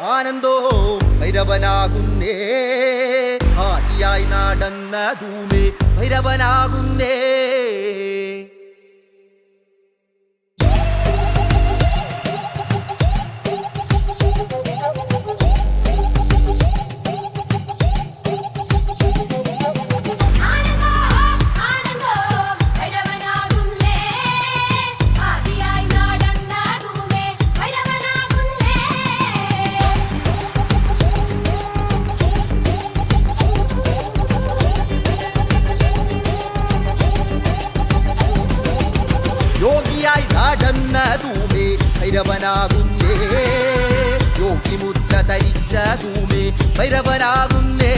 ആനന്ദോ ഭൈരവനാകുന്നേ ആദിയായി നടന്നതുമേ ഭൈരവനാകുന്നേ. യോഗിയായി നടന്നതുമേ ഭൈരവനാകുന്നേ യോഗിമുദ്ര ധരിച്ചതുമേ ഭൈരവനാകുന്നേ.